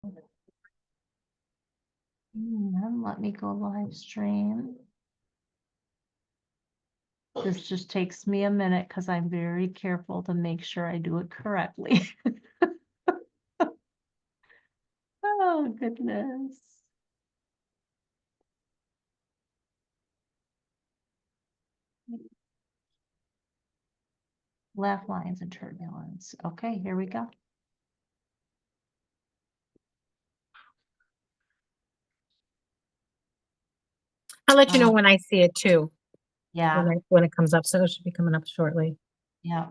And let me go live stream. This just takes me a minute because I'm very careful to make sure I do it correctly. Oh, goodness. Laugh lines and turbulence. Okay, here we go. I'll let you know when I see it too, Yeah, when it comes up. So it should be coming up shortly. yeah.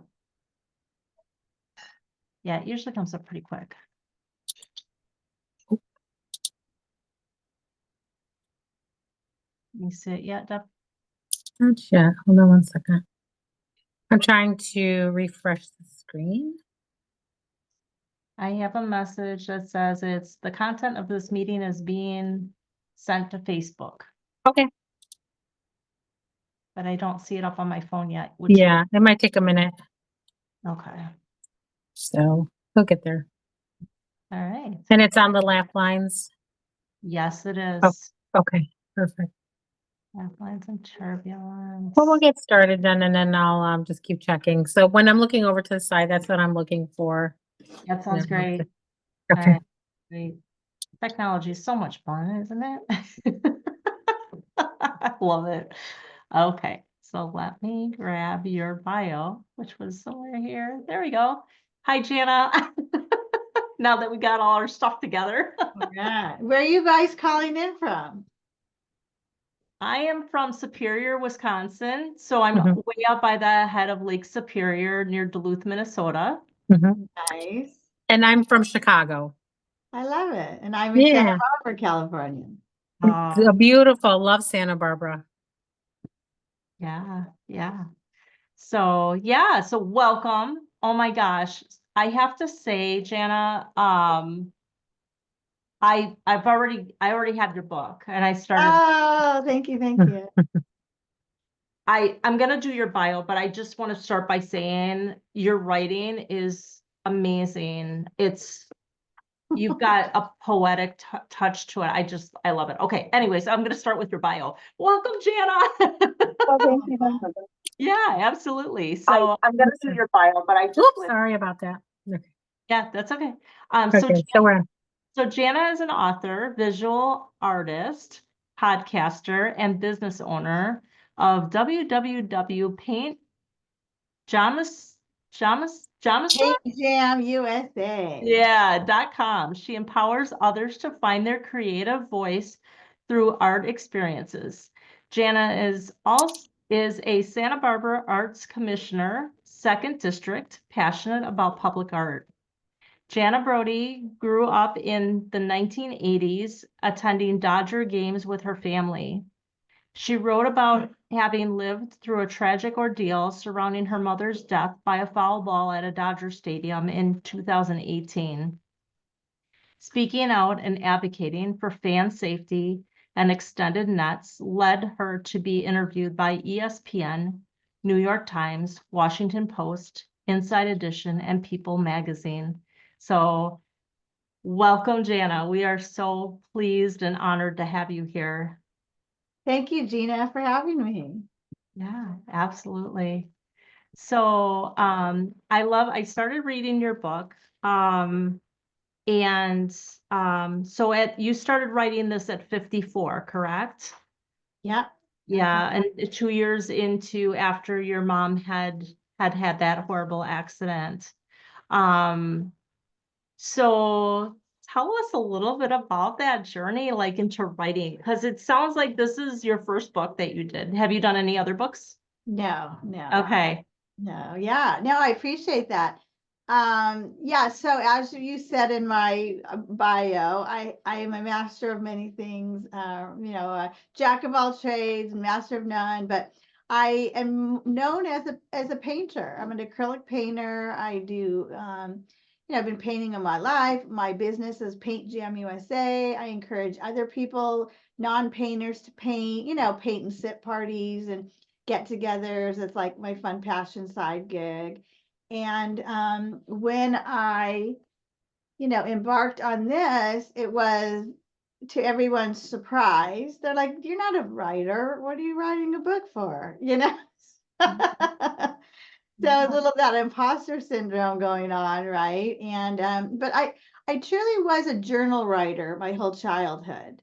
Yeah, it usually comes up pretty quick. You see it yet, Deb? Not yet. Hold on one second. I'm trying to refresh the screen. I have a message that says it's the content of this meeting is being sent to Facebook, Okay. but I don't see it up on my phone yet. Which Yeah, it might take a minute. Okay. So we'll get there. All right. And it's on the laugh lines. Yes, it is. Oh, okay, perfect. Laugh lines and turbulence. Well, we'll get started then, and then I'll just keep checking. So when I'm looking over to the side, that's what I'm looking for. That sounds Yeah, great. Okay. All right, great. Technology is so much fun, isn't it? I love it. Okay, so let me grab your bio, which was somewhere here. There we go. Hi, Jana. Now that we got all our stuff together. Yeah. Where are you guys calling in from? I am from Superior, Wisconsin. So I'm Mhm. way up by the head of Lake Superior near Duluth, Minnesota. Mhm. Nice. And I'm from Chicago. I love it. And I'm in Yeah. Santa Barbara, California. Beautiful. Love Santa Barbara. Yeah, yeah. So yeah, so welcome. Oh my gosh. I have to say, Jana, I already have your book and I started Oh, thank you. Thank you. I'm gonna do your bio, but I just want to start by saying your writing is amazing. You've got a poetic touch to it. I love it. Okay, anyways, I'm gonna start with your bio. Welcome, Jana. Oh, thank you. Yeah, absolutely. So I'm gonna do your bio, but I just sorry about that. yeah, that's okay. Okay, So Jana is an author, visual artist, podcaster, and business owner of www Paint Jamas Paint Jam USA. Yeah.com. She empowers others to find their creative voice through art experiences. Jana is a Santa Barbara Arts Commissioner, 2nd District, passionate about public art. Jana Brody grew up in the 1980s, attending Dodger games with her family. She wrote about having lived through a tragic ordeal surrounding her mother's death by a foul ball at a Dodger stadium in 2018. Speaking out and advocating for fan safety and extended nets led her to be interviewed by ESPN, New York Times, Washington Post, Inside Edition, and People magazine. So welcome, Jana. We are so pleased and honored to have you here. Thank you, Gina, for having me. Yeah, absolutely. So I started reading your book. You started writing this at 54, correct? Yep. Yeah, and 2 years into after your mom had that horrible accident. So tell us a little bit about that journey, like into writing, because it sounds like this is your first book that you did. Have you done any other books? No. Okay. No, yeah, no, I appreciate that. Yeah, so as you said in my bio, I am a master of many things, a jack of all trades, master of none, but I am known as a painter. I'm an acrylic painter. I do, I've been painting all my life. My business is Paint Jam USA. I encourage other people, non-painters, to paint, paint and sit parties and get-togethers. It's like my fun passion side gig. And when I embarked on this, it was, to everyone's surprise, they're like, "You're not a writer. What are you writing a book for?" So a little that imposter syndrome going on, right? And but I truly was a journal writer my whole childhood.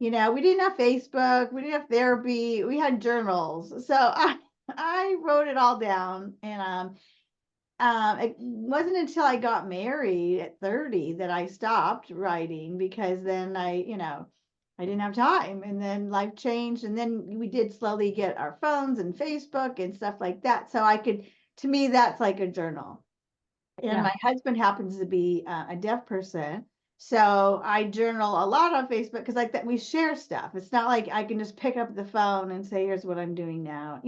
We didn't have Facebook, we didn't have therapy, we had journals. So I wrote it all down, and it wasn't until I got married at 30 that I stopped writing, because then I didn't have time, and then life changed, and then we did slowly get our phones and Facebook and stuff like that. So to me, that's like a journal. And Yeah. my husband happens to be a deaf person. So I journal a lot on Facebook, because like that we share stuff. It's not like I can just pick up the phone and say, "Here's what I'm doing now."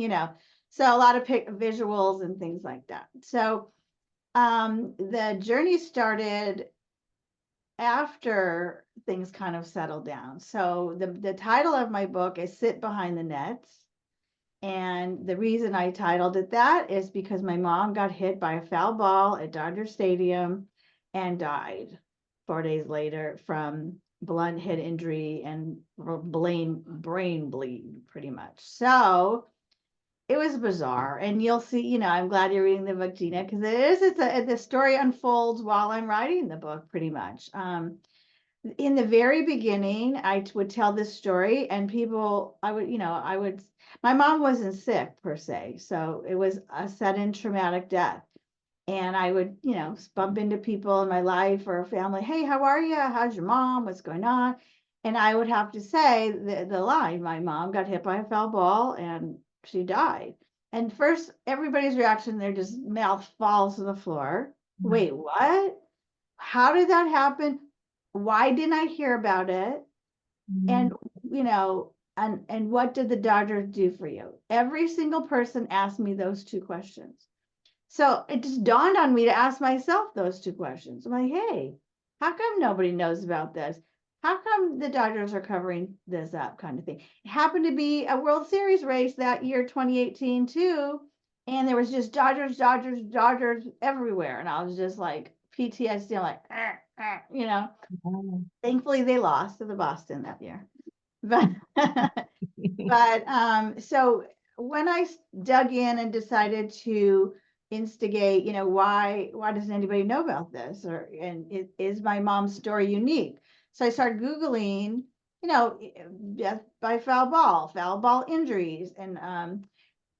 So a lot of visuals and things like that. So the journey started after things kind of settled down. So the title of my book is Sit Behind the Nets. And the reason I titled it that is because my mom got hit by a foul ball at Dodger Stadium and died 4 days later from blunt head injury and brain bleed, pretty much. So it was bizarre. And you'll see, I'm glad you're reading the book, Gina, because the story unfolds while I'm writing the book, pretty much. In the very beginning, I would tell this story, and people, my mom wasn't sick per se, so it was a sudden traumatic death. And I would, bump into people in my life or family. "Hey, how are you? How's your mom? What's going on?" And I would have to say the line, "My mom got hit by a foul ball and she died." And first, everybody's reaction, their just mouth falls to the floor. "Wait, what? How did that happen? Why didn't I hear about it? And, and what did the Dodgers do for you?" Every single person asked me those two questions. So it just dawned on me to ask myself those two questions. I'm like, "Hey, how come nobody knows about this? How come the Dodgers are covering this up?" Kind of thing. It happened to be a World Series race that year, 2018 too. And there was just Dodgers, Dodgers, Dodgers everywhere. And I was just like PTSD, I'm like, Oh. Thankfully they lost to the Boston that year. But so when I dug in and decided to instigate, why doesn't anybody know about this? And is my mom's story unique? So I started Googling, death by foul ball injuries. And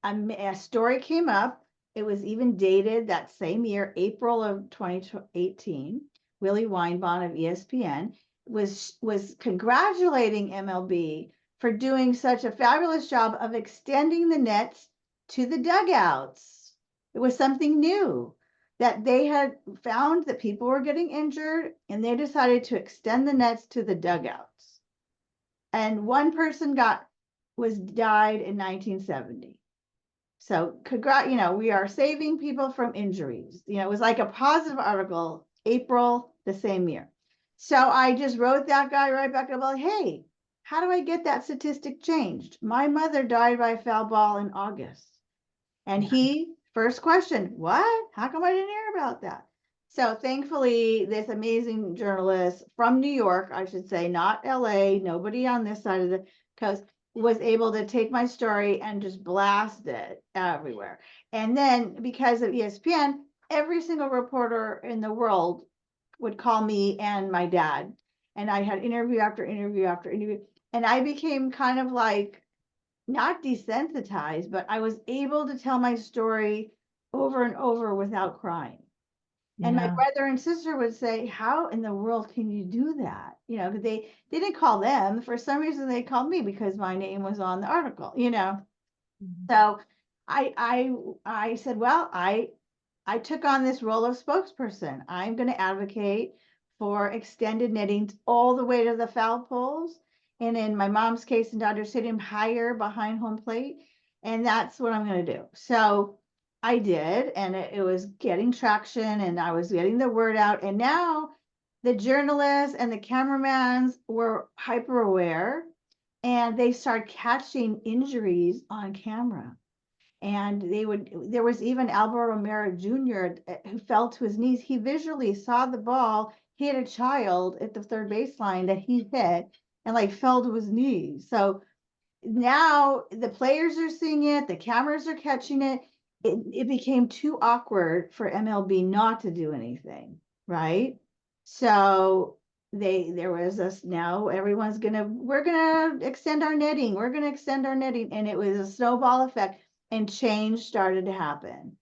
a story came up. It was even dated that same year, April of 2018. Willie Weinbaum of ESPN was congratulating MLB for doing such a fabulous job of extending the nets to the dugouts. It was something new that they had found that people were getting injured, and they decided to extend the nets to the dugouts. And one person died in 1970. So we are saving people from injuries. It was like a positive article, April the same year. So I just wrote that guy right back up, like, "Hey, how do I get that statistic changed? My mother died by a foul ball in August." And first question, "What? How come I didn't hear about that?" So thankfully, this amazing journalist from New York, I should say, not LA, nobody on this side of the coast, was able to take my story and just blast it everywhere. And then because of ESPN, every single reporter in the world would call me and my dad. And I had interview after interview after interview. And I became kind of like, not desensitized, but I was able to tell my story over and over without crying. And my brother and sister would say, "How in the world can you do that?" Because they didn't call them. For some reason, they called me because my name was on the article, So I said, well, I took on this role of spokesperson. I'm going to advocate for extended netting all the way to the foul poles. And in my mom's case in Dodger Stadium, higher behind home plate. And that's what I'm going to do. So I did, and it was getting traction, and I was getting the word out. And now the journalists and the cameramans were hyper aware, and they started catching injuries on camera. And there was even Albert Romero Jr. who fell to his knees. He visually saw the ball he had a child at the third baseline that he hit and like fell to his knees. So now the players are seeing it, the cameras are catching it. It became too awkward for MLB not to do anything, right? So there was this, now we're gonna extend our netting, and it was a snowball effect, and change started to happen,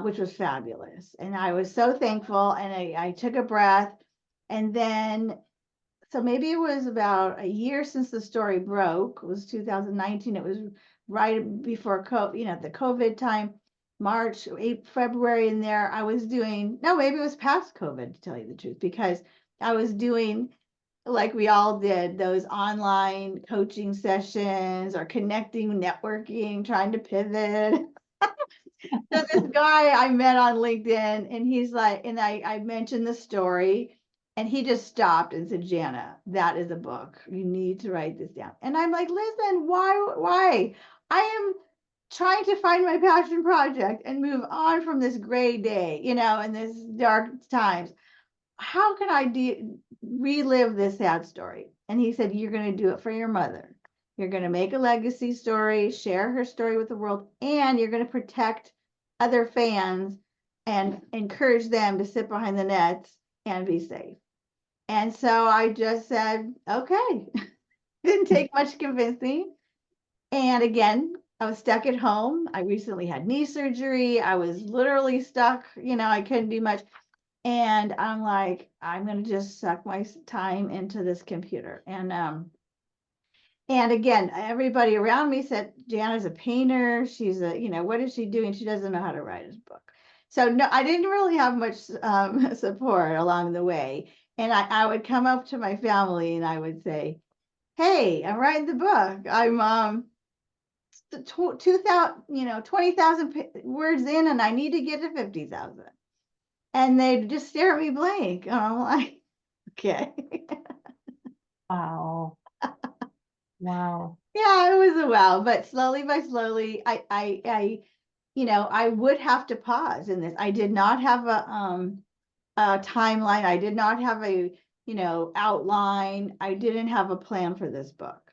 which was fabulous. And I was so thankful, and I took a breath, and then so maybe it was about a year since the story broke. It was 2019. It was right before the COVID time, March, February in there. I was doing, no, maybe it was past COVID, to tell you the truth, because I was doing, like we all did, those online coaching sessions or connecting, networking, trying to pivot. So this guy I met on LinkedIn, and he's like, and I mentioned the story, and he just stopped and said, Jana, that is a book. You need to write this down. And I'm like, listen, why? I am trying to find my passion project and move on from this gray day, in this dark times. How can I relive this sad story? And he said, you're going to do it for your mother. You're going to make a legacy story, share her story with the world, and you're going to protect other fans and encourage them to sit behind the nets and be safe. And so I just said, okay. Didn't take much convincing. And again, I was stuck at home. I recently had knee surgery. I was literally stuck, I couldn't do much. And I'm like, I'm going to just suck my time into this computer. And again, everybody around me said, Jana's a painter. She's what is she doing? She doesn't know how to write a book. So no, I didn't really have much support along the way. And I would come up to my family and I would say, hey, I'm writing the book. I'm 20,000 words in, and I need to get to 50,000. And they'd just stare at me blank. And I'm like, okay. Wow. Wow. Yeah, it was a wow. But slowly by slowly, I would have to pause in this. I did not have a timeline. I did not have a, outline. I didn't have a plan for this book.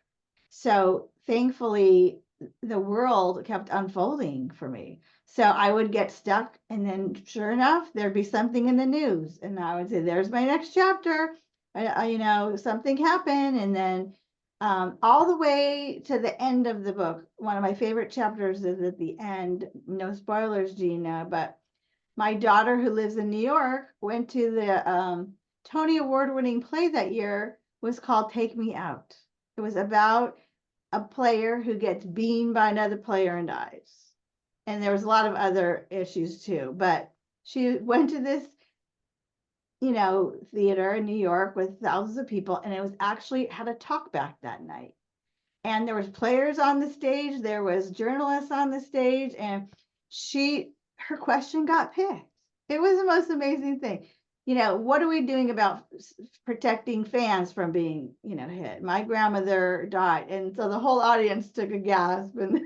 So thankfully, the world kept unfolding for me. So I would get stuck, and then sure enough, there'd be something in the news, and I would say, "There's my next chapter." Something happened, and then all the way to the end of the book. One of my favorite chapters is at the end. No spoilers, Gina, but my daughter, who lives in New York, went to the Tony Award-winning play that year. Was called "Take Me Out." It was about a player who gets beamed by another player and dies. And there was a lot of other issues too, but she went to this, theater in New York with thousands of people, and it was actually had a talk back that night. And there was players on the stage, there was journalists on the stage, and her question got picked. It was the most amazing thing. What are we doing about protecting fans from being, hit? My grandmother died. And so the whole audience took a gasp. And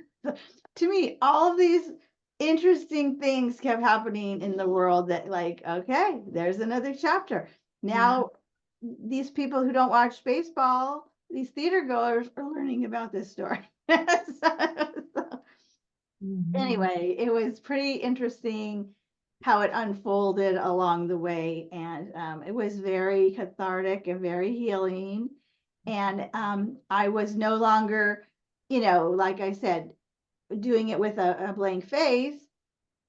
to me, all of these interesting things kept happening in the world that, like, okay, there's another chapter. Now, these people who don't watch baseball, these theater goers, are learning about this story. Anyway, it was pretty interesting how it unfolded along the way, and it was very cathartic and very healing. And I was no longer, like I said, doing it with a blank face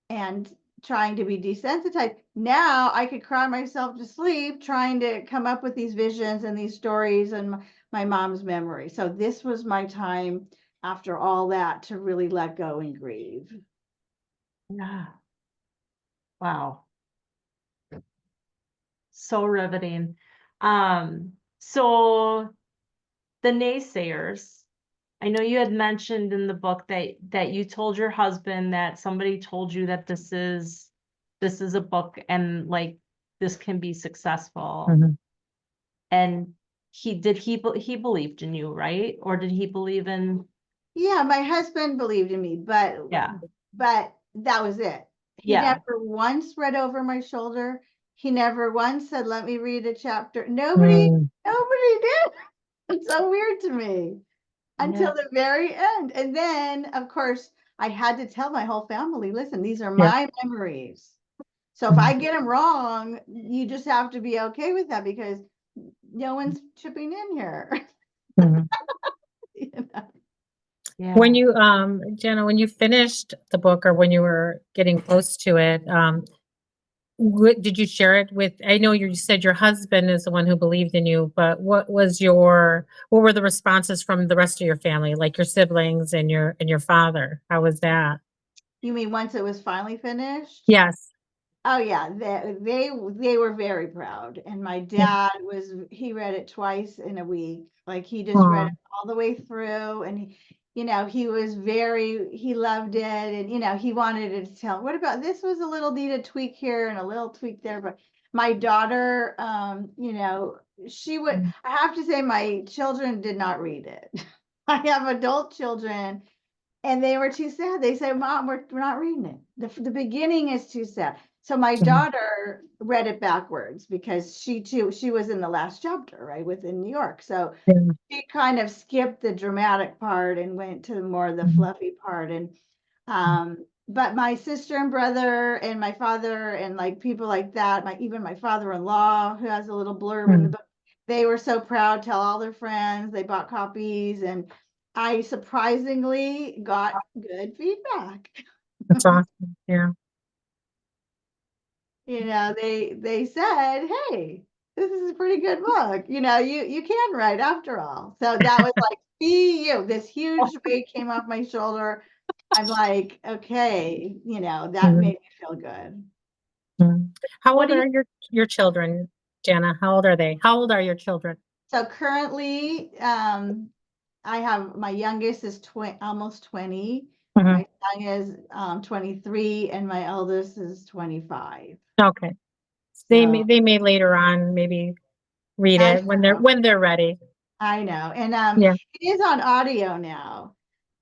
and trying to be desensitized. Now I could cry myself to sleep trying to come up with these visions and these stories and my mom's memory. So this was my time after all that to really let go and grieve. Yeah. Wow. So riveting. So the naysayers, I know you had mentioned in the book that you told your husband that somebody told you that this is a book and like this can be successful. Mhm. And he believed in you, right? Or did he believe in? Yeah, my husband believed in me, but Yeah. that was it. He Yeah. never once read over my shoulder. He never once said, let me read a chapter. Nobody Mm. did. It's so weird to me until Yeah. the very end. And then, of course, I had to tell my whole family, listen, these are Yeah. my memories. So if I get them wrong, you just have to be okay with that because no one's chipping in here. Mhm. You know? Yeah. When you, Jenna, when you finished the book or when you were getting close to it, did you share it with, I know you said your husband is the one who believed in you, but what were the responses from the rest of your family, like your siblings and your father? How was that? You mean once it was finally finished? Yes. Oh yeah, they were very proud. And my dad he read it twice in a week. Like he just read Aw. it all the way through and he loved it and he wanted to tell what about this was a little needed tweak here and a little tweak there. But my daughter, she would I have to say my children did not read it. I have adult children and they were too sad. They said, Mom, we're not reading it. The beginning is too sad. So my daughter read it backwards because she was in the last chapter, right, within New York. So Yeah. she kind of skipped the dramatic part and went to more of the fluffy part. And but my sister and brother and my father and like people like that, even my father-in-law who has a little blurb in the book, they were so proud, tell all their friends, they bought copies, and I surprisingly got good feedback. That's awesome. Yeah. They said, hey, this is a pretty good book. You can write after all. So that was like, see you. This huge weight came off my shoulder. I'm like, okay, that made me feel good. How What old do you are your children, Jana? How old are they? How old are your children? So currently, I have my youngest is almost 20. Mhm. My son is 23, and my eldest is 25. Okay. So They may later on maybe read I it when they're ready. I know. And Yeah. it is on audio now.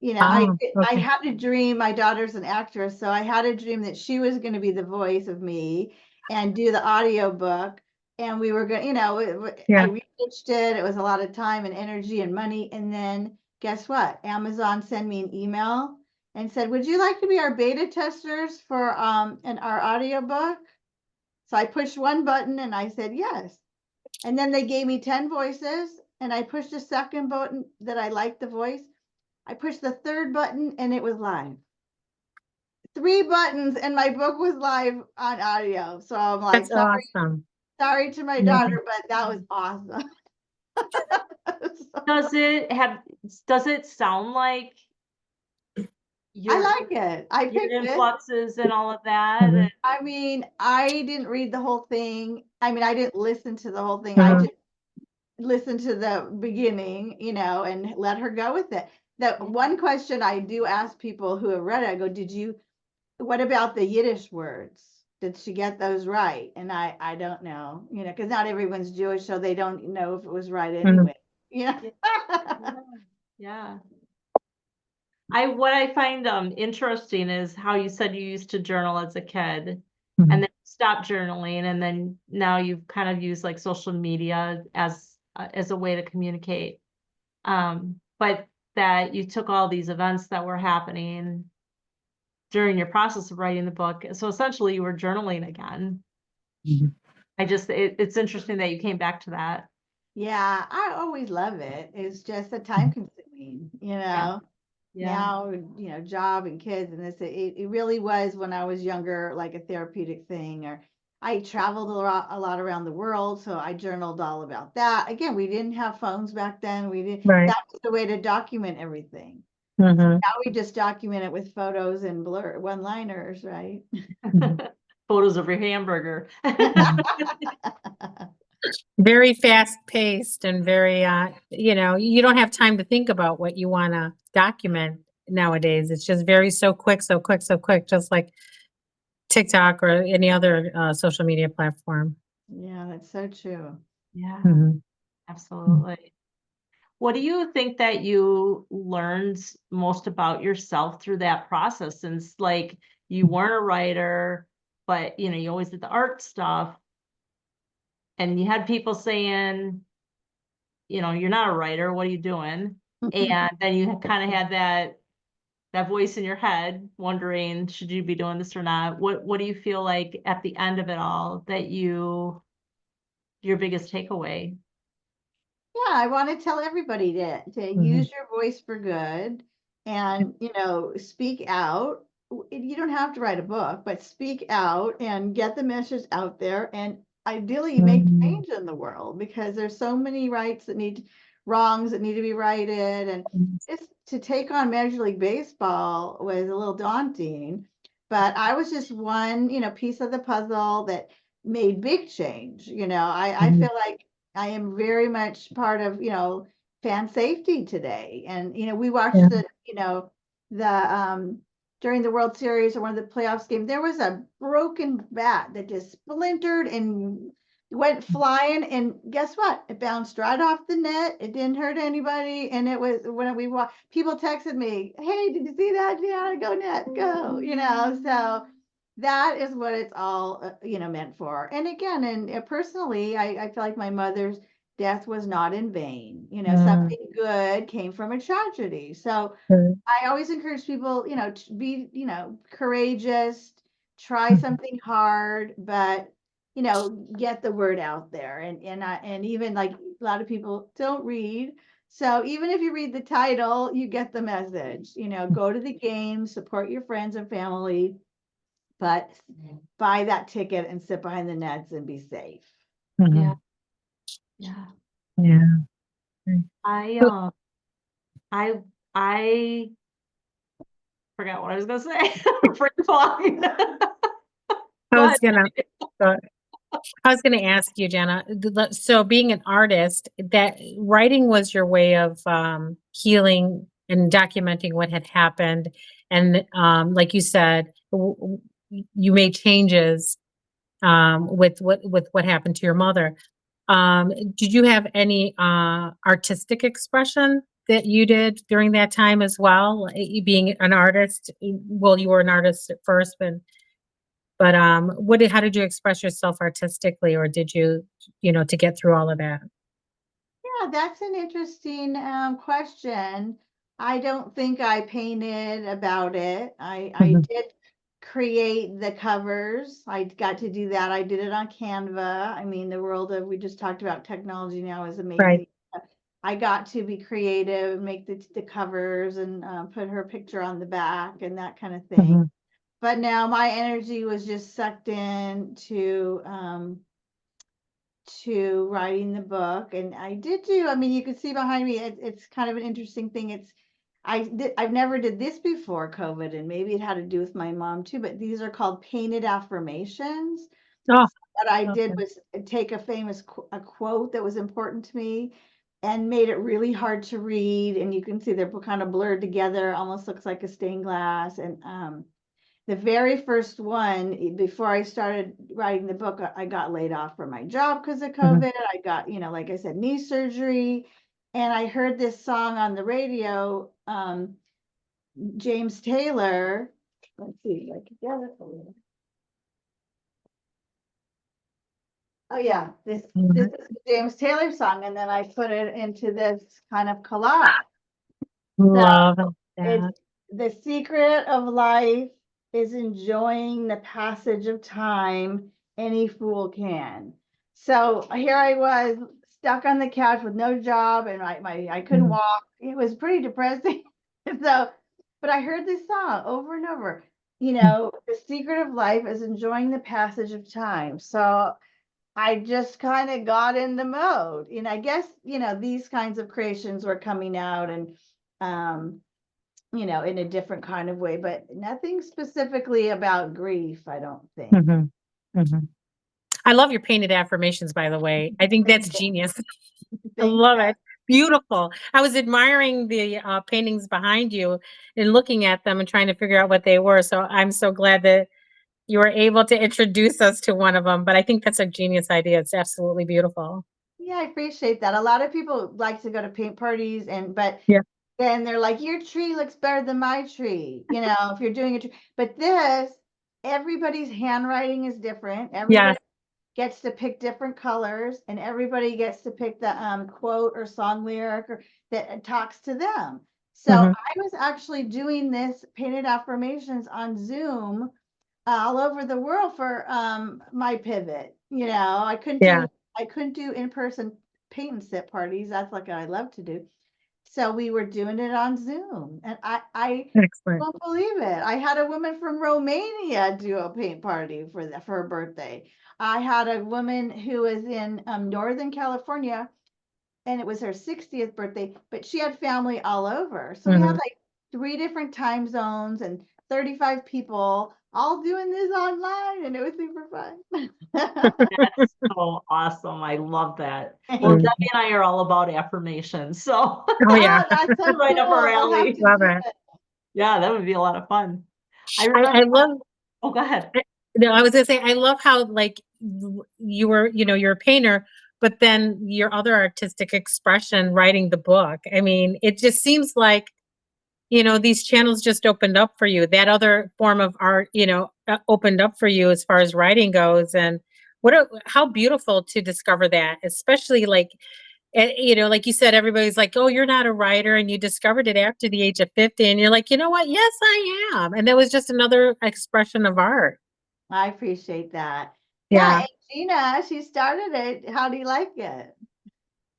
Oh, I okay. had a dream, my daughter's an actress, so I had a dream that she was going to be the voice of me and do the audio book. And we were going, I Yeah. researched it. It was a lot of time and energy and money. And then guess what? Amazon sent me an email and said, would you like to be our beta testers for our audio book? So I pushed one button and I said yes. And then they gave me 10 voices and I pushed a second button that I liked the voice. I pushed the third button and it was live. 3 buttons and my book was live on audio. So I'm like, That's awesome. sorry to my Yeah. daughter, but that was awesome. does it sound like I your like it. I your picked it. influxes and all of that? Mhm. And I mean, I didn't read the whole thing. I mean, I didn't listen to the whole thing. I Mhm. just listened to the beginning, and let her go with it. The one question I do ask people who have read it, I go, what about the Yiddish words? Did she get those right? And I don't know, because not everyone's Jewish, so they don't know if it was right anyway. Yeah. Yeah. What I find interesting is how you said you used to journal as a kid Mhm. and then stopped journaling, and then now you've kind of used like social media as a way to communicate. But that you took all these events that were happening during your process of writing the book. So essentially you were journaling again. Mhm. It's interesting that you came back to that. Yeah, I always love it. It's just a time consuming, Yeah. now, job and kids and this, it really was when I was younger, like a therapeutic thing, or I traveled a lot around the world. So I journaled all about that. Again, we didn't have phones back then. Right. That was the way to document everything. Mhm. Now we just document it with photos and one-liners, right? Mhm. Photos of your hamburger. Very fast paced and very, you don't have time to think about what you want to document nowadays. It's just so quick, so quick, so quick, just like TikTok or any other social media platform. Yeah, that's so true. Yeah, Mhm. absolutely. What do you think that you learned most about yourself through that process? Since like you weren't a writer, but you always did the art stuff. and you had people saying, you know, you're not a writer, what are you doing? And then you kind of had that voice in your head wondering, should you be doing this or not? What do you feel like at the end of it all that your biggest takeaway? Yeah, I want to tell everybody to use your voice for good and, speak out. You don't have to write a book, but speak out and get the message out there and ideally make change in the world, because there's so many wrongs that need to be righted. And just to take on Major League Baseball was a little daunting, but I was just one, piece of the puzzle that made big change. I feel like I am very much part of, fan safety today. And, we watched the during the World Series or one of the playoffs game, there was a broken bat that just splintered and went flying. And guess what? It bounced right off the net. It didn't hurt anybody. And it was when people texted me, "Hey, did you see that, Jana? Go net, go!" So that is what it's all, meant for. And again, and personally, I feel like my mother's death was not in vain. Something good came from a tragedy. So I always encourage people, to be, courageous, try something hard, but, get the word out there. And even like a lot of people don't read. So even if you read the title, you get the message, go to the game, support your friends and family, but buy that ticket and sit behind the nets and be safe. Yeah. Yeah. I forgot what I was gonna say. Brain fog. I was gonna ask you, Jana, so being an artist, that writing was your way of healing and documenting what had happened. And like you said, you made changes with what happened to your mother. Did you have any artistic expression that you did during that time as well? Being an artist, well, you were an artist at first, but how did you express yourself artistically, or did you, to get through all of that? Yeah, that's an interesting question. I don't think I painted about it. I did create the covers. I got to do that. I did it on Canva. I mean, the world we just talked about technology now is amazing. Right. I got to be creative, make the covers and put her picture on the back and that kind of thing. But now my energy was just sucked in to writing the book. And I did I mean, you can see behind me, it's kind of an interesting thing. I've never did this before COVID, and maybe it had to do with my mom too, but these are called painted affirmations. Oh, what I did was take a quote that was important to me and made it really hard to read. And you can see they're kind of blurred together, almost looks like a stained glass. And the very first one, before I started writing the book, I got laid off from my job because of COVID. I got, like I said, knee surgery. And I heard this song on the radio, James Taylor. Let's see, I can get it a little. Oh yeah, this is the James Taylor song, and then I put it into this kind of collage. Love that. It's the secret of life is enjoying the passage of time. Any fool can. So here I was stuck on the couch with no job, and I couldn't walk. It was pretty depressing. But I heard this song over and over. The secret of life is enjoying the passage of time. So I just kind of got in the mode. And I guess, these kinds of creations were coming out and, in a different kind of way, but nothing specifically about grief, I don't think. I love your painted affirmations, by the way. I think that's genius. I love it. Beautiful. I was admiring the paintings behind you and looking at them and trying to figure out what they were. So I'm so glad that you were able to introduce us to one of them. But I think that's a genius idea. It's absolutely beautiful. Yeah, I appreciate that. A lot of people like to go to paint parties, but then they're like, your tree looks better than my tree, if you're doing a tree. But everybody's handwriting is different. Everybody gets to pick different colors, and everybody gets to pick the quote or song lyric or that talks to them. So Mhm. I was actually doing this painted affirmations on Zoom all over the world for my pivot. Yeah. I couldn't do in-person paint and sip parties. That's like what I love to do. So we were doing it on Zoom, and I Excellent. won't believe it. I had a woman from Romania do a paint party for her birthday. I had a woman who was in Northern California, and it was her 60th birthday, but she had family all over. So we had Mhm. like 3 different time zones and 35 people all doing this online, and it was super fun. That's so awesome. I love that. Well, Mhm. Debbie and I are all about affirmations, so Oh, yeah. Oh, that's so right up cool. our We'll have alley. to Love do it. it. Yeah, that would be a lot of fun. I I remember. love Oh, go ahead. No, I was gonna say, I love how like you were, you're a painter, but then your other artistic expression, writing the book. I mean, it just seems like, these channels just opened up for you. That other form of art, opened up for you as far as writing goes. And how beautiful to discover that, especially like, like you said, everybody's like, oh, you're not a writer. And you discovered it after the age of 50. And you're like, you know what? Yes, I am. And that was just another expression of art. I appreciate that. Yeah, Yeah. and Gina, she started it. How do you like it?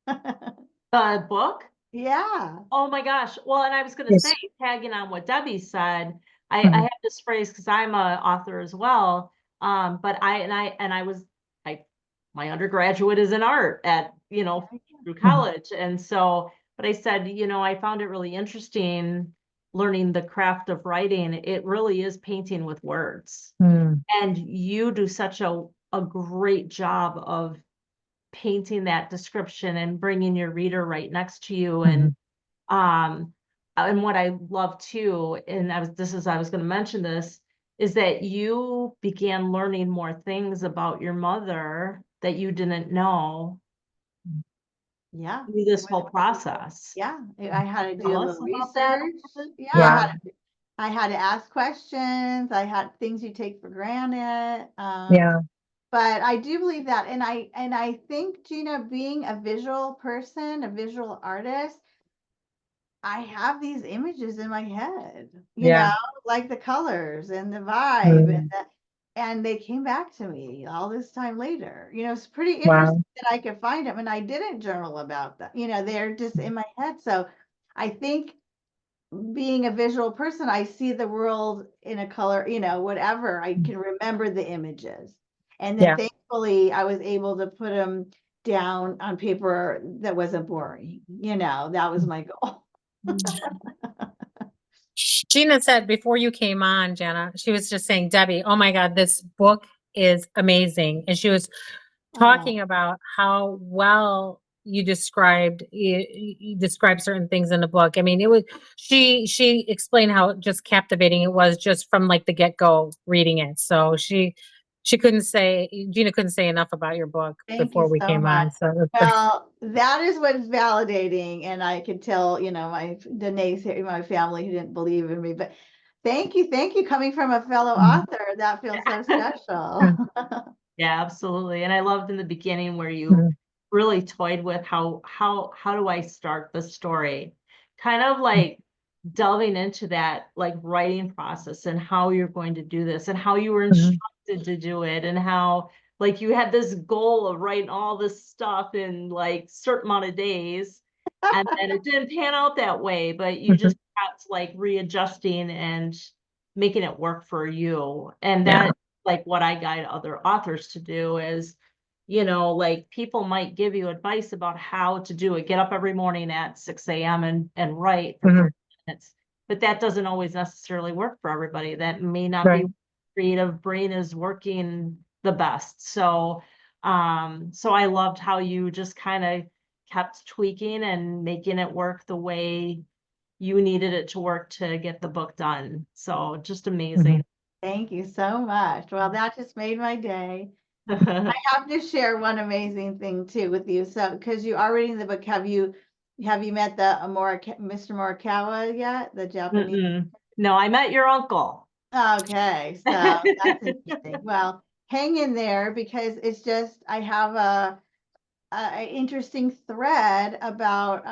The book? Yeah. Oh my gosh. Well, and I was going to say, Yes. tagging on what Debbie said, I Mhm. have this phrase because I'm a author as well. But I was, I, my undergraduate is in art at, through Mhm. college. And so, but I said, I found it really interesting learning the craft of writing. It really is painting with words. Mm. And you do such a great job of painting that description and bringing your reader right next to you. Mhm. Um, and what I love too, and I was going to mention this, is that you began learning more things about your mother that you didn't know Yeah. through It this was, whole process. yeah. I had to do a Tell us little about that a research. little bit. Yeah, Yeah. Wow. I had to ask questions. I had things you take for granted. Yeah. But I do believe that, and I think, Gina, being a visual person, a visual artist, I have these images in my head, Yeah. like the colors and the vibe, Mm. and they came back to me all this time later. It's pretty interesting Wow. that I could find them, and I didn't journal about that. They're just in my head. So I think being a visual person, I see the world in a color, whatever. I can remember the images. And then Yeah. thankfully I was able to put them down on paper that wasn't boring. That was my goal. Gina said before you came on, Jana, she was just saying, Debbie, oh my God, this book is amazing. And she was Oh, talking about how well you described certain things in the book. I mean, she explained how just captivating it was just from like the get-go reading it. So Gina couldn't say enough about your book thank you before we so came much. on. So Well, that is what's validating. And I could tell, the naysayers, my family who didn't believe in me, but thank you. Thank you. Coming from a fellow author, that feels so special. Yeah, absolutely. And I loved in the beginning where you Mhm. really toyed with how do I start the story? Kind of like delving into that like writing process and how you're going to do this and how you were Mhm. instructed to do it and how like you had this goal of writing all this stuff in like certain amount of days and then it didn't pan out that way, but you Mhm. just kept like readjusting and making it work for you. And Yeah. that like what I guide other authors to do is, like people might give you advice about how to do it. Get up every morning at 6 a.m. and write for Mhm. 30 minutes. But that doesn't always necessarily work for everybody. That may not Right. be creative brain is working the best. So I loved how you just kind of kept tweaking and making it work the way you needed it to work to get the book done. So just amazing. Mhm. Thank you so much. Well, that just made my day. I have to share one amazing thing too with you. So, because you are reading the book, have you met the Mr. Morikawa yet? The Japanese. Mm-mm. No, I met your uncle. Okay, so that's interesting. Well, hang in there because it's just, I have a interesting thread about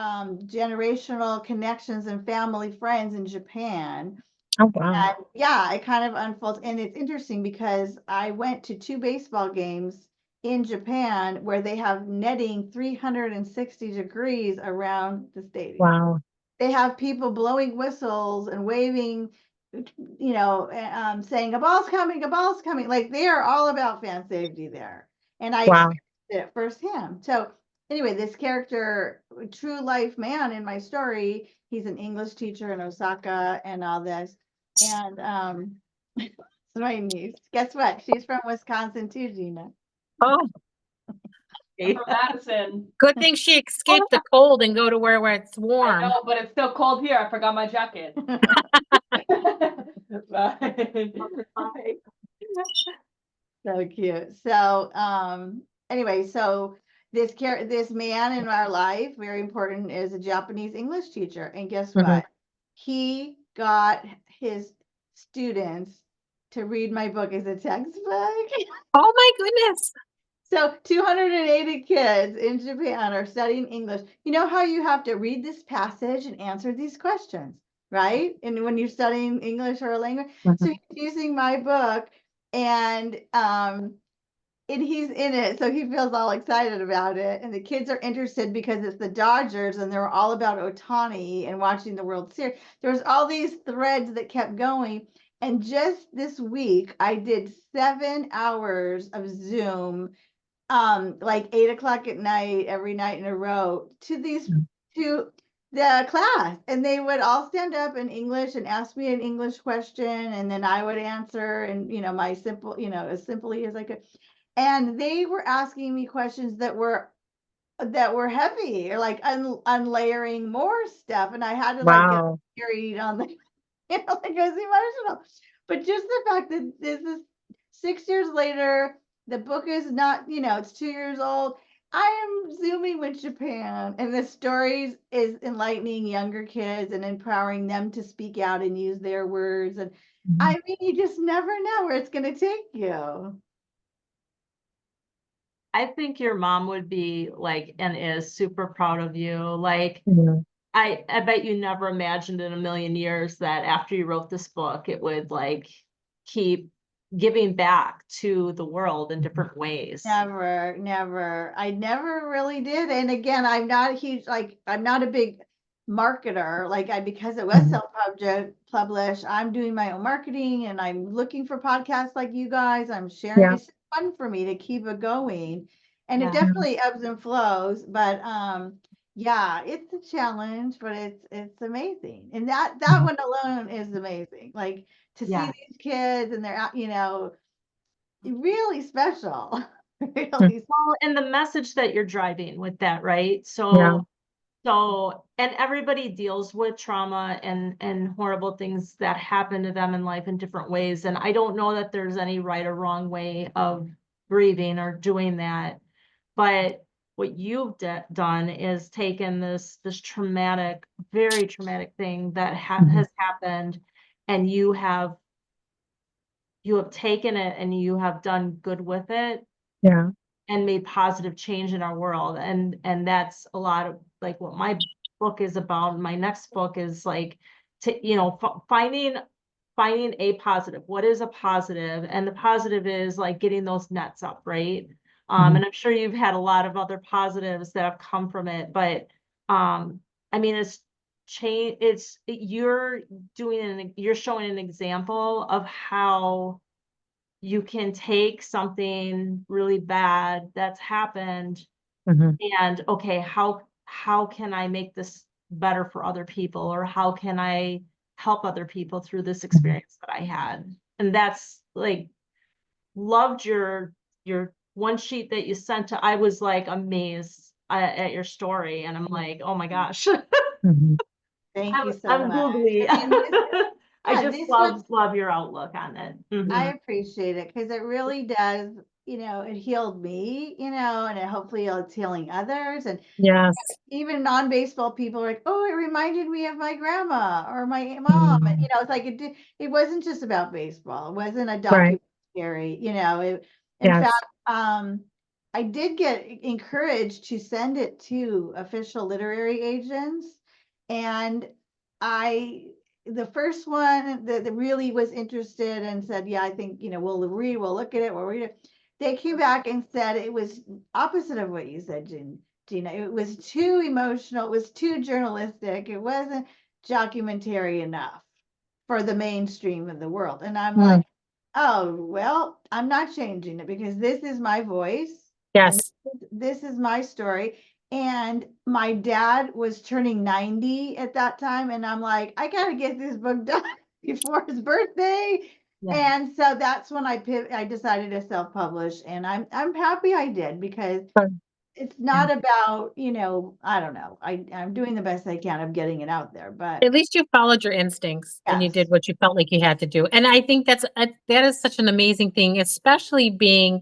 generational connections and family friends in Japan. Oh, wow. And yeah, it kind of unfolds. And it's interesting because I went to 2 baseball games in Japan where they have netting 360 degrees around the stadium. Wow. They have people blowing whistles and waving, saying a ball's coming, a ball's coming. Like they are all about fan safety there. And I Wow. experienced it firsthand. So anyway, this character, true life man in my story, he's an English teacher in Osaka and all this. And my niece, guess what? She's from Wisconsin too, Gina. Oh, From Madison. good thing she escaped the cold and go to where it's I warm. know, but it's still cold here. I forgot my jacket. So cute. So anyway, so this man in our life, very important, is a Japanese English teacher. And guess Mhm. what? He got his students to read my book as a textbook. Oh my goodness. So 280 kids in Japan are studying English. You know how you have to read this passage and answer these questions, right? And when you're studying English or a language, so he's using my book, and he's in it, so he feels all excited about it. And the kids are interested because it's the Dodgers, and they're all about Ohtani and watching the World Series. There's all these threads that kept going. And just this week, I did 7 hours of Zoom, like 8 o'clock at night, every night in a row, to the class. And they would all stand up in English and ask me an English question, and then I would answer, and my simple, as simply as I could. And they were asking me questions that were heavy, or like unlayering more stuff, and I had to like get Wow. carried on the like it was emotional. But just the fact that this is 6 years later, the book is not, it's 2 years old. I am Zooming with Japan, and the stories is enlightening younger kids and empowering them to speak out and use their words. And I mean, you just never know where it's going to take you. I think your mom would be like, and is super proud of you. Like, Mhm. I bet you never imagined in a million years that after you wrote this book, it would like keep giving back to the world in different ways. Never. I never really did. And again, I'm not a huge, I'm not a big marketer. Because it was self-published, I'm doing my own marketing, and I'm looking for podcasts like you guys. I'm sharing. Yeah. It's fun for me to keep it going. And Yeah. it definitely ebbs and flows, but yeah, it's a challenge, but it's amazing. And that one alone is amazing. Like to see Yeah. these kids, and they're really special. Really Well, and the message that you're driving with that, right? Yeah. And everybody deals with trauma and horrible things that happen to them in life in different ways. And I don't know that there's any right or wrong way of grieving or doing that. But what you've done is taken this traumatic, very traumatic thing that has happened, and you have taken it and you have done good with it. Yeah. And made positive change in our world. And that's a lot of like what my book is about. My next book is like finding a positive. What is a positive? And the positive is like getting those nets up, right? And I'm sure you've had a lot of other positives that have come from it, but I mean, you're showing an example of how you can take something really bad that's happened and okay, how can I make this better for other people, or how can I help other people through this experience that I had? And that's like, loved your one sheet that you sent to, I was like amazed at your story, and I'm like, oh my gosh. Thank you so I'm much. googly. I mean, I just love your outlook on it. I appreciate it, because it really does, it healed me, and hopefully it's healing others. And Yes. even non-baseball people are like, oh, it reminded me of my grandma or my mom. And, it's like it wasn't just about baseball. It wasn't a documentary, In Yes. fact, I did get encouraged to send it to official literary agents. And the first one that really was interested and said, yeah, I think, we'll look at it, we'll read it. They came back and said it was opposite of what you said, Gina. It was too emotional. It was too journalistic. It wasn't documentary enough for the mainstream of the world. And I'm like, oh, well, I'm not changing it because this is my voice. Yes. This is my story. And my dad was turning 90 at that time. And I'm like, I got to get this book done before his birthday. Yeah. And so that's when I decided to self-publish. And I'm happy I did, because Fun. it's not about, I don't know. I'm doing the best I can of getting it out there, but At least you followed your instincts and you Yes. did what you felt like you had to do. And I think that is such an amazing thing, especially being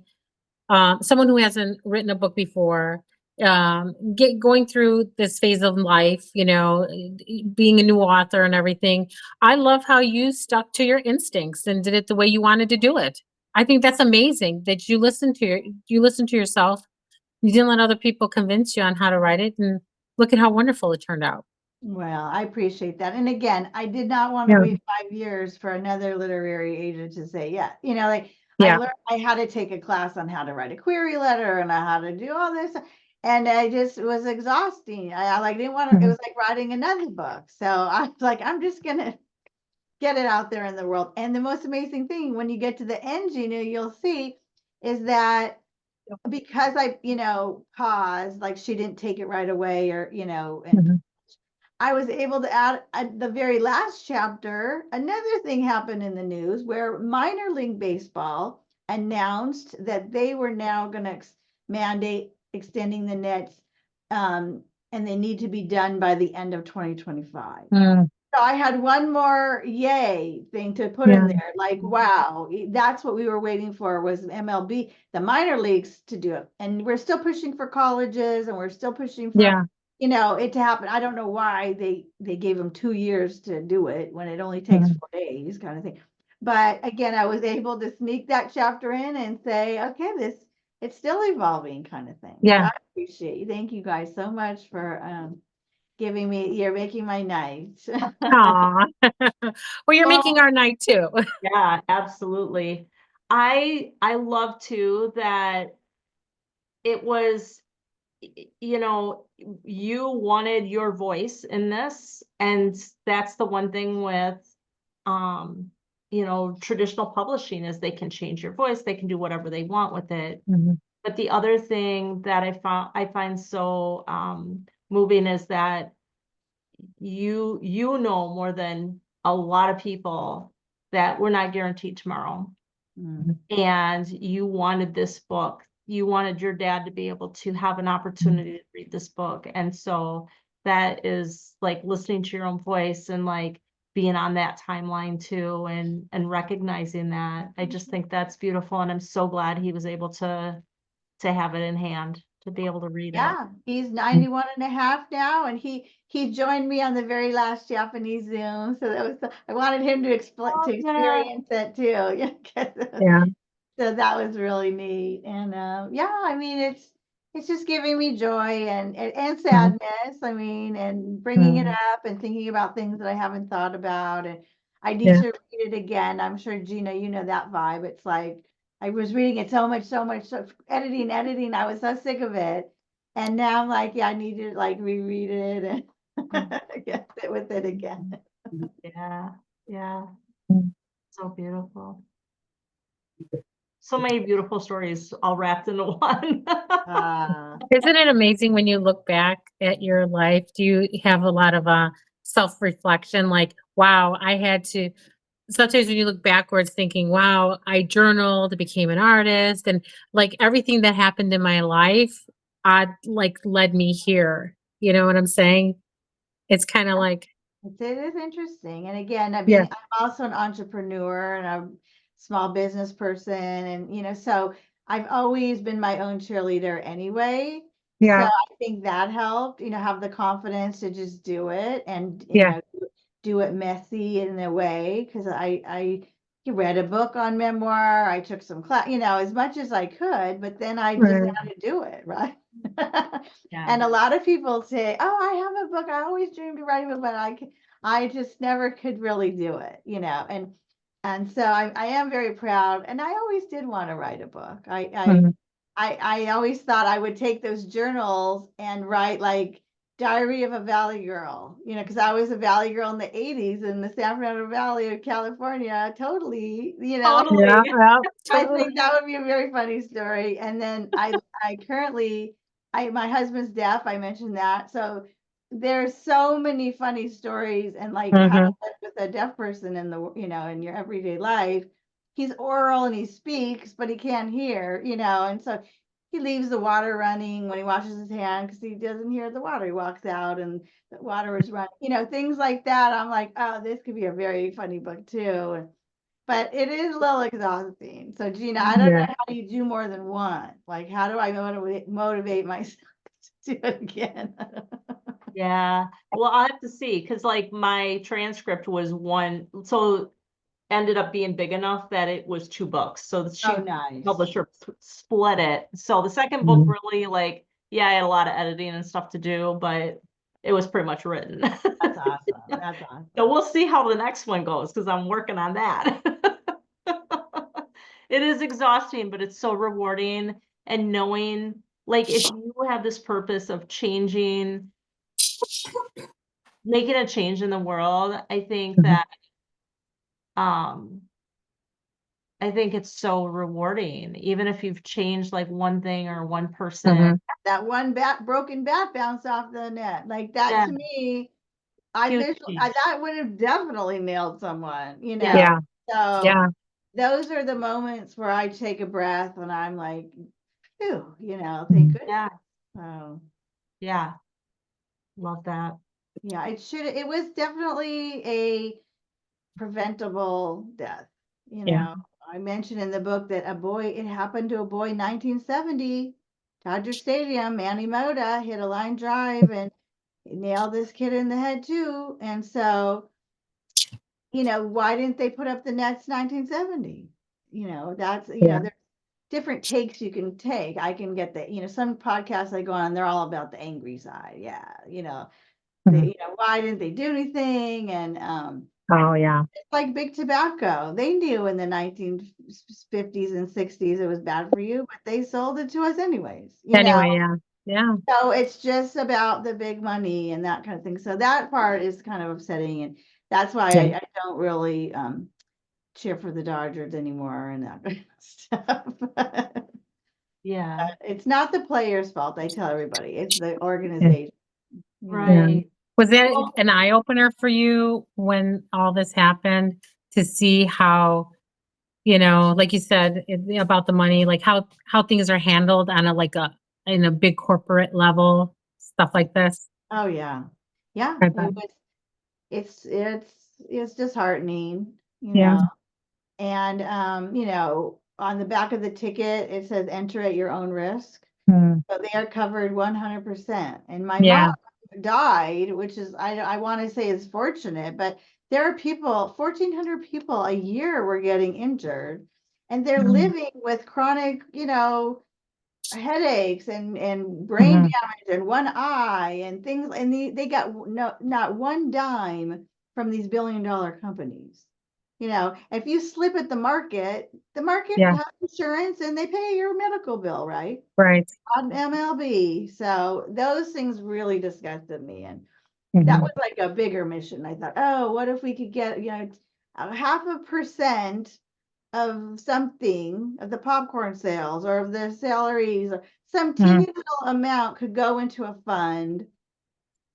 someone who hasn't written a book before, going through this phase of life, being a new author and everything. I love how you stuck to your instincts and did it the way you wanted to do it. I think that's amazing that you listened to yourself. You didn't let other people convince you on how to write it, and look at how wonderful it turned out. well, I appreciate that. And again, I did not want to Yeah. wait 5 years for another literary agent to say, yeah, like Yeah. I had to take a class on how to write a query letter and how to do all this. And I just was exhausting. I like didn't want to, it was like writing another book. So I was like, I'm just gonna get it out there in the world. And the most amazing thing when you get to the end, Gina, you'll see is that because I, paused, like she didn't take it right away, or, and Mhm. I was able to add at the very last chapter. Another thing happened in the news where minor league baseball announced that they were now going to mandate extending the nets, and they need to be done by the end of 2025. Mm. So I had one more yay thing to put Yeah. in there. Like, wow, that's what we were waiting for, was MLB, the minor leagues, to do it. And we're still pushing for colleges, and we're still pushing for, Yeah. it to happen. I don't know why they gave them 2 years to do it when it only takes Mhm. 4 days, kind of thing. But again, I was able to sneak that chapter in and say, okay, it's still evolving, kind of thing. Yeah. So I appreciate you. Thank you guys so much for you're making my night. Aw. Well, you're Well, making our night too. yeah, absolutely. I love too that it was, you wanted your voice in this, and that's the one thing with, traditional publishing is they can change your voice, they can do whatever they want with it. Mhm. But the other thing that I find so moving is that you know more than a lot of people that we're not guaranteed tomorrow. Mm. And you wanted this book. You wanted your dad to be able to have an opportunity to read this book. And so that is like listening to your own voice and like being on that timeline too, and recognizing that. I just think that's beautiful. And I'm so glad he was able to have it in hand, to be able to read it. Yeah, he's 91 and a half now, and he joined me on the very last Japanese Zoom. So that was, I wanted him to Oh, to yeah. experience it too. Yeah, 'cause, Yeah. so that was really neat. And yeah, I mean, it's just giving me joy and sadness. I mean, and bringing it Mhm. up and thinking about things that I haven't thought about. And I need Yeah. to read it again. I'm sure, Gina, you know that vibe. It's like I was reading it so much, so editing. I was so sick of it. And now I'm like, yeah, I need to like reread it and get sit with it again. Yeah. Yeah. Mm. So beautiful. So many beautiful stories all wrapped into one. Isn't it amazing when you look back at your life? Do you have a lot of self-reflection? Like, wow, sometimes when you look backwards thinking, wow, I journaled, became an artist, and like everything that happened in my life, like led me here. You know what I'm saying? It's kind of like, It is interesting. And again, yeah, I'm also an entrepreneur and a small business person. And, so I've always been my own cheerleader anyway. So yeah, I think that helped, have the confidence to just do it and, yeah, do it messy in a way. Cause read a book on memoir. I took some class, as much as I could, but then I just Right. had to do it, right? Yeah. And a lot of people say, "Oh, I have a book. I always dreamed of writing a book, but I just never could really do it, And so I am very proud, and I always did want to write a book. Mhm. I always thought I would take those journals and write like Diary of a Valley Girl, because I was a Valley girl in the 80s in the San Fernando Valley of California. Totally, Totally. Yeah, yeah. I think that would be a very funny story. And then I currently, my husband's deaf. I mentioned that. So there's so many funny stories and like how to Mhm. live with a deaf person in in your everyday life. He's oral and he speaks, but he can't hear, and so he leaves the water running when he washes his hand because he doesn't hear the water. He walks out and the water is running, things like that. I'm like, oh, this could be a very funny book too. But it is a little exhausting. So Gina, I don't know Yeah. how you do more than one. Like, how do I motivate myself to do it again? Yeah. Well, I have to see, because like my transcript was one, so ended up being big enough that it was 2 books. So she Oh, nice. publisher split it. So the second book Mhm. really like, yeah, I had a lot of editing and stuff to do, but it was pretty much written. That's awesome. That's awesome. So we'll see how the next one goes because I'm working on that. It is exhausting, but it's so rewarding. And knowing, like, if you have this purpose of changing, making a change in the world, I think Mhm. that, um, I think it's so rewarding, even if you've changed like one thing or one person. Mhm. That one broken bat bounced off the net. Like that Yeah. to me, Huge change. that would have definitely nailed someone, Yeah. So Yeah. those are the moments where I take a breath and I'm like, phew, thank Mhm. goodness. Yeah, So yeah, love that. yeah, it was definitely a preventable death. Yeah. I mentioned in the book that it happened to a boy in 1970, Dodger Stadium, Manny Mota hit a line drive and nailed this kid in the head too. And so, why didn't they put up the nets 1970? That's, Yeah. there's different takes you can take. I can get some podcasts I go on, they're all about the angry side. Yeah. Mhm. Why didn't they do anything? And, Oh, yeah. it's like big tobacco. They knew in the 1950s and 60s it was bad for you, but they sold it to us anyways, Anyway, yeah. Yeah. So it's just about the big money and that kind of thing. So that part is kind of upsetting, and that's why Yeah. I don't really cheer for the Dodgers anymore and that kind of stuff. Yeah, It's not the players' fault, I tell everybody. It's the organization. Yeah. right. Was that Well, an eye opener for you when all this happened to see how, like you said about the money, like how things are handled on in a big corporate level, stuff like this? Oh yeah. Yeah. I bet. It's disheartening, Yeah. And on the back of the ticket it says enter at your own risk. Mm. So they are covered 100%. And my Yeah. mom died, which is I want to say is fortunate, but there are 1,400 people a year were getting injured, and they're Mm. living with chronic, headaches and brain Mhm. damage and one eye and things, and they got not one dime from these billion-dollar companies. If you slip at the market Yeah. has insurance and they pay your medical bill, right? Right. On MLB. So those things really disgusted me. And that Mhm. was like a bigger mission. I thought, oh, what if we could get, a 0.5% of something of the popcorn sales or of their salaries or some Mhm. teeny little amount could go into a fund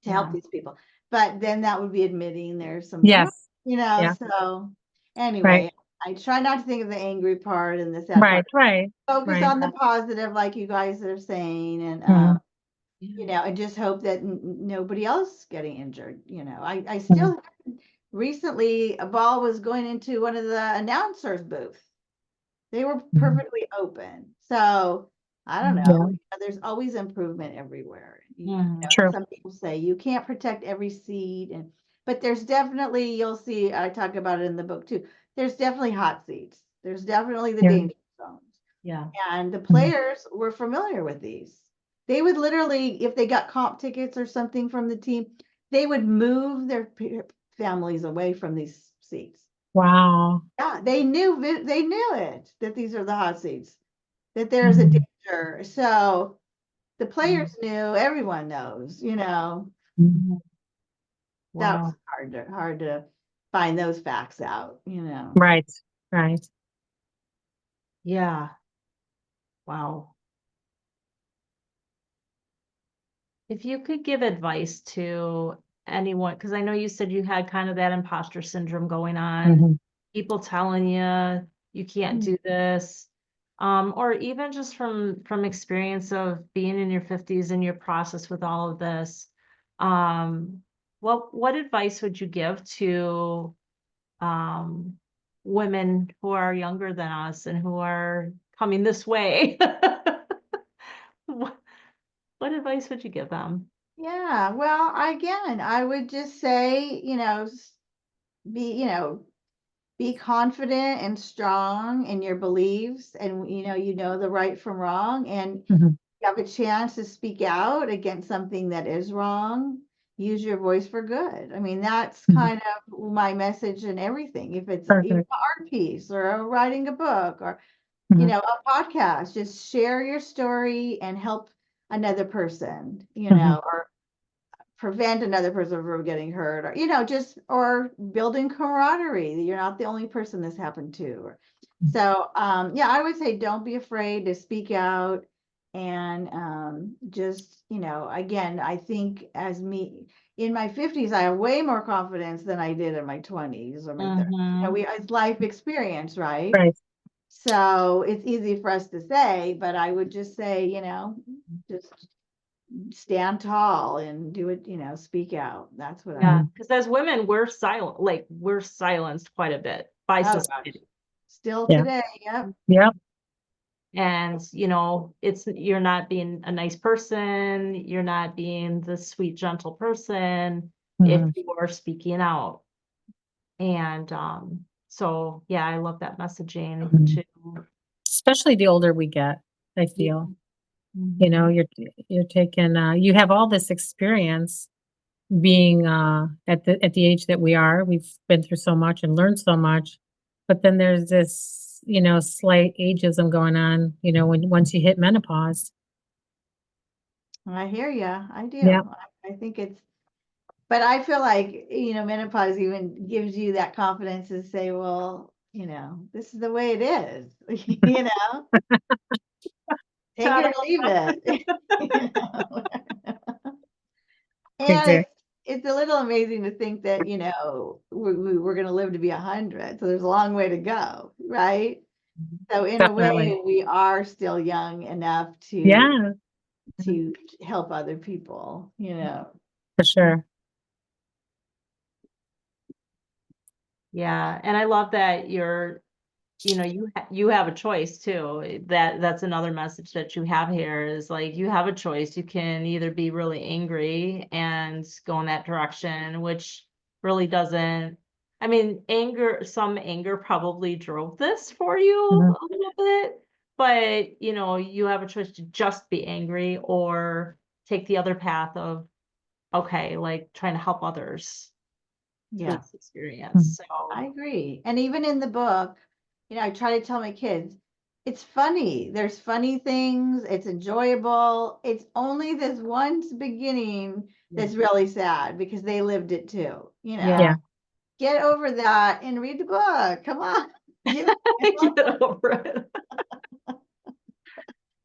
to help Yeah. these people. But then that would be admitting there's some fraud, Yes. Yeah. so Right. anyway, I try not to think of the angry part and the sad Right. part. Right. Focus Right. on the positive, like you guys are saying, and Mhm. and just hope that nobody else getting injured. I Mhm. still recently a ball was going into one of the announcers' booth. They were Mhm. perfectly open. So I don't Yeah. know. There's always improvement everywhere. Mhm. True. Some people say you can't protect every seed, but there's definitely, you'll see, I talk about it in the book too. there's definitely hot seats. There's definitely the Yeah. danger zones. Yeah. And the players were familiar with these. They would literally, if they got comp tickets or something from the team, they would move their families away from these seats. Wow. Yeah, they knew it, that these are the hot seats, that there's a danger. So the players knew, everyone knows, Mhm. that Wow. was hard to find those facts out, Right. Right. Yeah. Wow. If you could give advice to anyone, because I know you said you had kind of that imposter syndrome going on, Mhm. people telling you can't do this, or even just from experience of being in your 50s and your process with all of this, what advice would you give to women who are younger than us and who are coming this way? What, what advice would you give them? Yeah, well, again, I would just say, be, be confident and strong in your beliefs, and you know the right from wrong, and Mhm. you have a chance to speak out against something that is wrong. Use your voice for good. I mean, that's Mhm. kind of my message in everything. If it's even an Perfect. art piece or writing a book or Mhm. a podcast, just share your story and help another person, Mhm. or prevent another person from getting hurt, or or building camaraderie, that you're not the only person this happened to. So yeah, I would say don't be afraid to speak out, and just again, I think as me in my 50s, I have way more confidence than I did in my 20s or my 30s. It's life experience, right? Right. So it's easy for us to say, but I would just say, just stand tall and do it, speak out. That's what I Yeah, Mhm. because as women, we're silent, like we're silenced quite a bit by oh gosh. society. Still Yeah. today, yep. Yep. And you're not being a nice person, you're not being the sweet, gentle person if Mhm. you are speaking out. And so yeah, I love that messaging Mhm. too. Especially the older we get, I feel. You're taking you have all this experience being at the age that we are. We've been through so much and learned so much. But then there's this, slight ageism going on, when once you hit menopause. I hear you. I do. Yeah. I think but I feel like, menopause even gives you that confidence to say, well, this is the way it is, take it or leave it. And Exactly. it's a little amazing to think that, we're going to live to be 100. So there's a long way to go, right? So in a Definitely. way, we are still young enough Yeah, to help other people, for sure. Yeah, and I love that you have a choice too. That's another message that you have here is like you have a choice. You can either be really angry and go in that direction, which really doesn't. I mean, some anger probably drove this for you Mhm. a little bit, but you have a choice to just be angry or take the other path of, okay, like trying to help others through yeah. this experience. I So agree. And even in the book, I try to tell my kids, it's funny. There's funny things. It's enjoyable. It's only this one beginning that's really sad because they lived it too. yeah, Get over that and read the book. Come on. Give it- get over it.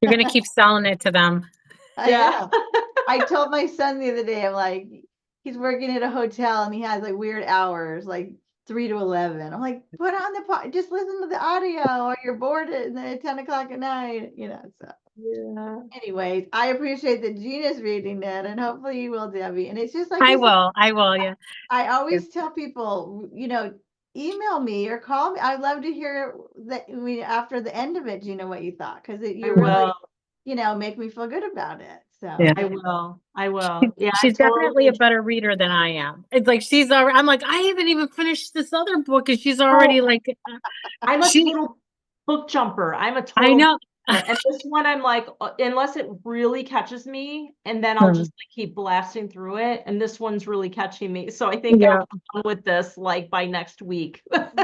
You're gonna keep selling it to them. I Yeah. am. I told my son the other day, I'm like, he's working at a hotel and he has like weird hours, like 3 to 11. I'm like, put on just listen to the audio or you're bored at 10 o'clock at night, so. Yeah. Anyways, I appreciate that Gina's reading it and hopefully you will, Debbie. And it's just like I you said, will, yeah. I always tell people, email me or call me. I'd love to hear after the end of it, Gina, what you thought, because I you really, will. make me feel good about it. So, Yeah. I will. Yeah, I She's definitely a totally. better reader than I am. It's like she's already, I'm like, I haven't even finished this other book and she's already like, I'm a she- total book jumper. I'm a total. I know. And this one, I'm like, unless it really catches me, and then I'll just like, keep blasting through it. And this one's really catching me. So I think Yeah. I'll be done with this like by next week.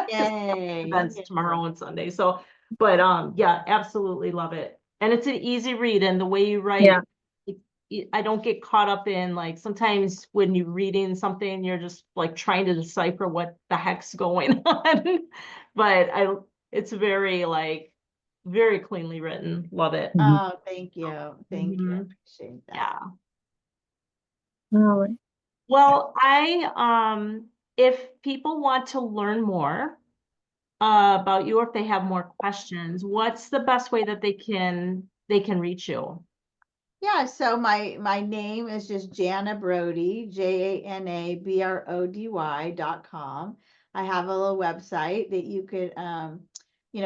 yay. Events tomorrow and Sunday. So, but yeah, absolutely love it. And it's an easy read, and the way you write, Yeah. I don't get caught up in like sometimes when you're reading something, you're just like trying to decipher what the heck's going on. But it's very like very cleanly written. Love it. Oh, thank you. Thank you. I Mhm. appreciate that. Yeah. All right. Well, if people want to learn more about you, or if they have more questions, what's the best way that they can reach you? Yeah, so my name is just Jana Brody, JanaBrody.com. I have a little website that you could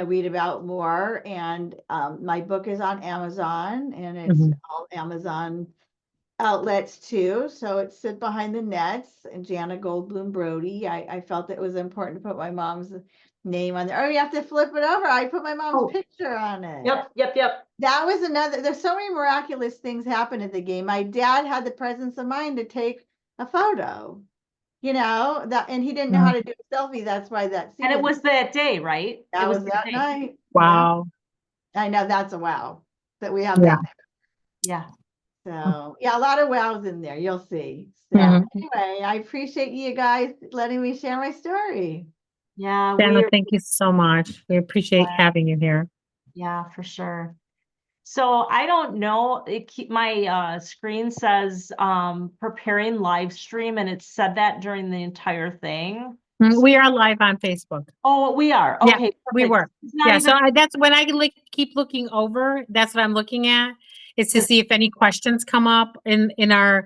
read about more. And my book is on Amazon, and it's all Amazon outlets too. So it's Sit Behind the Nets and Jana Goldblum Brody. I felt it was important to put my mom's name on there. Oh, you have to flip it over. I put my mom's picture on it. Yep. That was another, there's so many miraculous things happen at the game. My dad had the presence of mind to take a photo, and he didn't know how to do a selfie. That's why that scene. And it was that day, right? That It was that that day. night. Wow. Yeah. I know, that's a wow that we have Yeah. that. Yeah. So yeah, a lot of wows in there. You'll see. So anyway, I appreciate you guys letting me share my story. Yeah. Jana, thank you so much. We appreciate having you here. Yeah, for sure. So I don't know, my screen says preparing live stream, and it said that during the entire thing. We are live on Facebook. Oh, we are. Yeah, Okay, we perfect. were. It's not Yeah, even- so that's when I keep looking over, that's what I'm looking at, is to see if any questions come up in our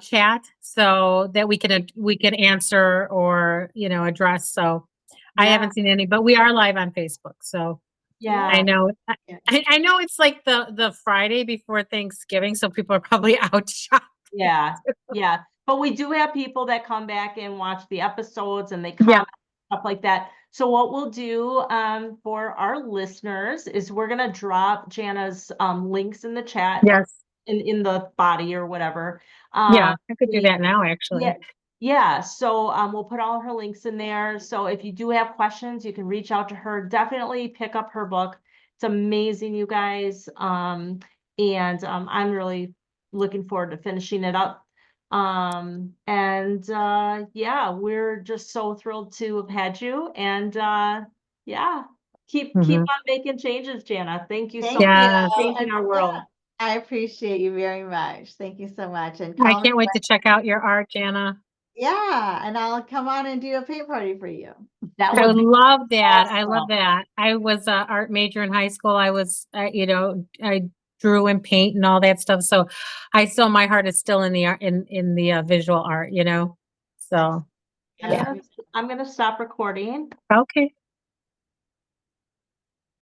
chat, so that we can answer or address. So I haven't seen any, but we are live on Facebook. So Yeah. I know I know it's like the Friday before Thanksgiving, so people are probably out shopping. Yeah. But we do have people that come back and watch the episodes, and they comment, stuff like that. So what we'll do for our listeners is we're gonna drop Jana's links in the chat. Yes. In the body or whatever. Yeah, I could do that now, actually. Yeah. So we'll put all her links in there. So if you do have questions, you can reach out to her. Definitely pick up her book. It's amazing, you guys. And I'm really looking forward to finishing it up. Yeah, we're just so thrilled to have had you. And yeah, keep on making changes, Jana. Thank you so much for changing our world. I appreciate you very much. Thank you so much. And I can't wait to check out your art, Jana. Yeah, and I'll come on and do a paint party for you. I would love that. I love that. I was an art major in high school. I was, I drew and paint and all that stuff. So my heart is still in the art, in the visual art, So. Yeah. I'm gonna stop recording. Okay.